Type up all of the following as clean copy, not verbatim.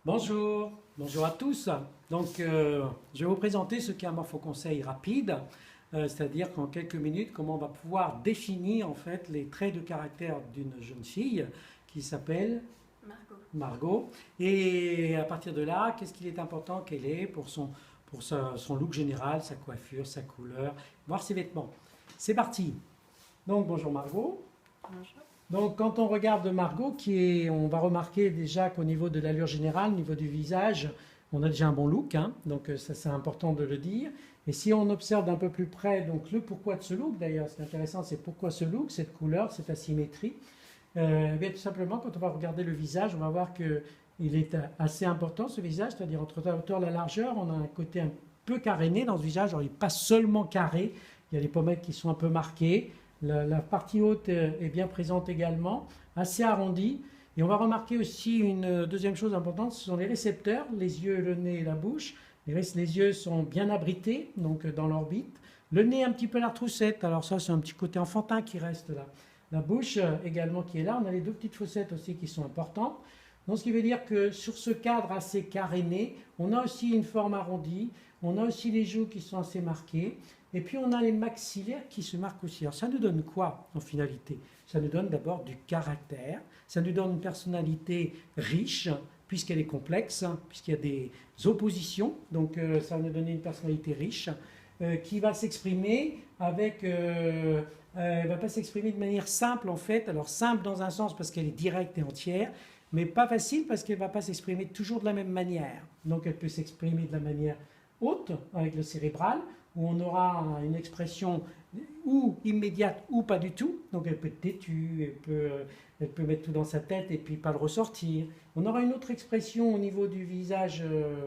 Bonjour, bonjour à tous. Donc, je vais vous présenter ce qu'est un morpho-conseil rapide, c'est-à-dire qu'en quelques minutes, comment on va pouvoir définir en fait les traits de caractère d'une jeune fille qui s'appelle Margot. Et à partir de là, qu'est-ce qu'il est important qu'elle ait pour son look général, sa coiffure, sa couleur, voire ses vêtements. C'est parti. Donc, bonjour Margot. Bonjour. Donc, quand on regarde Margot, on va remarquer déjà qu'au niveau de l'allure générale, au niveau du visage, on a déjà un bon look, hein, donc ça c'est important de le dire. Et si on observe d'un peu plus près, donc le pourquoi de ce look d'ailleurs, ce qui est intéressant, c'est pourquoi ce look, cette couleur, cette asymétrie. Eh bien, tout simplement, quand on va regarder le visage, on va voir que il est assez important ce visage, c'est-à-dire entre la hauteur et la largeur, on a un côté un peu caréné dans ce visage. Alors, il n'est pas seulement carré, il y a les pommettes qui sont un peu marquées. La partie haute est bien présente également, assez arrondie. Et on va remarquer aussi une deuxième chose importante, ce sont les récepteurs, les yeux, le nez et la bouche. Les yeux sont bien abrités, donc dans l'orbite. Le nez un petit peu la troussette, alors ça c'est un petit côté enfantin qui reste là. La bouche également qui est là, on a les deux petites fossettes aussi qui sont importantes. Donc ce qui veut dire que sur ce cadre assez caréné, on a aussi une forme arrondie, on a aussi les joues qui sont assez marquées, et puis on a les maxillaires qui se marquent aussi. Alors ça nous donne quoi en finalité? Ça nous donne d'abord du caractère, ça nous donne une personnalité riche, puisqu'elle est complexe, puisqu'il y a des oppositions, donc ça va nous donner une personnalité riche, qui va s'exprimer avec... elle ne va pas s'exprimer de manière simple en fait, alors simple dans un sens parce qu'elle est directe et entière, mais pas facile parce qu'elle ne va pas s'exprimer toujours de la même manière. Donc elle peut s'exprimer de la manière haute avec le cérébral, où on aura une expression ou immédiate ou pas du tout. Donc elle peut être têtue, elle peut mettre tout dans sa tête et puis pas le ressortir. On aura une autre expression au niveau du visage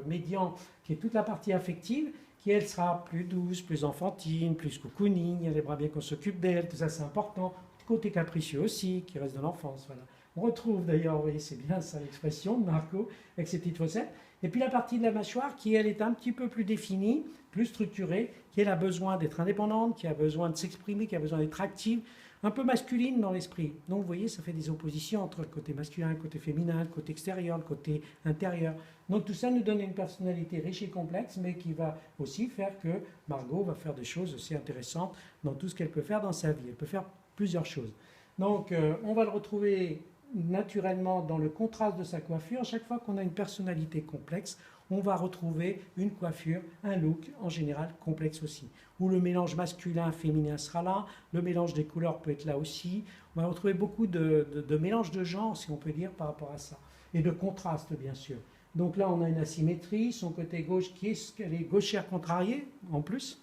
médian qui est toute la partie affective, qui elle sera plus douce, plus enfantine, plus cocooning, elle aimera bien qu'on s'occupe d'elle, tout ça c'est important. Côté capricieux aussi, qui reste dans l'enfance, voilà. On retrouve d'ailleurs, vous voyez, c'est bien ça l'expression de Marco, avec ses petites fossettes. Et puis la partie de la mâchoire qui, elle, est un petit peu plus définie, plus structurée, qui, elle, a besoin d'être indépendante, qui a besoin de s'exprimer, qui a besoin d'être active, un peu masculine dans l'esprit. Donc vous voyez, ça fait des oppositions entre le côté masculin, le côté féminin, le côté extérieur, le côté intérieur. Donc tout ça nous donne une personnalité riche et complexe, mais qui va aussi faire que Margot va faire des choses aussi intéressantes dans tout ce qu'elle peut faire dans sa vie. Elle peut faire plusieurs choses. Donc on va le retrouver naturellement dans le contraste de sa coiffure. Chaque fois qu'on a une personnalité complexe, on va retrouver une coiffure, un look en général complexe aussi. Où le mélange masculin-féminin sera là, le mélange des couleurs peut être là aussi. On va retrouver beaucoup de mélange de genres, si on peut dire, par rapport à ça. Et de contraste, bien sûr. Donc là, on a une asymétrie, son côté gauche qui est, elle est gauchère contrariée, en plus.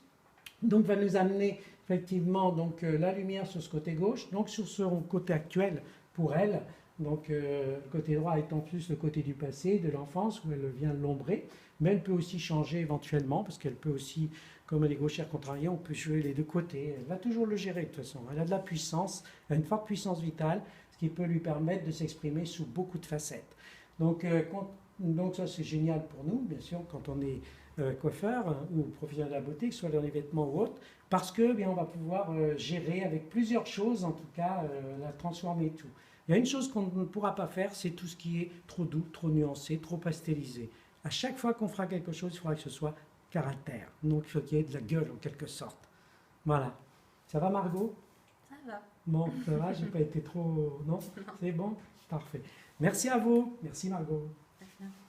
Donc va nous amener effectivement donc, la lumière sur ce côté gauche, donc sur son côté actuel pour elle, donc le côté droit étant plus le côté du passé, de l'enfance, où elle vient l'ombrer, mais elle peut aussi changer éventuellement, parce qu'elle peut aussi, comme elle est gauchère contrariée, on peut jouer les deux côtés, elle va toujours le gérer de toute façon, elle a de la puissance, elle a une forte puissance vitale, ce qui peut lui permettre de s'exprimer sous beaucoup de facettes. Donc ça c'est génial pour nous, bien sûr, quand on est coiffeur ou professionnel de la beauté, que ce soit dans les vêtements ou autres, parce que bien, on va pouvoir gérer avec plusieurs choses, en tout cas la transformer et tout. Il y a une chose qu'on ne pourra pas faire, c'est tout ce qui est trop doux, trop nuancé, trop pastelisé. À chaque fois qu'on fera quelque chose, il faudra que ce soit caractère. Donc il faut qu'il y ait de la gueule en quelque sorte. Voilà. Ça va Margot? Ça va. Bon, ça va, j'ai pas été trop... Non? Non. C'est bon? Parfait. Merci à vous. Merci Margot. Très bien.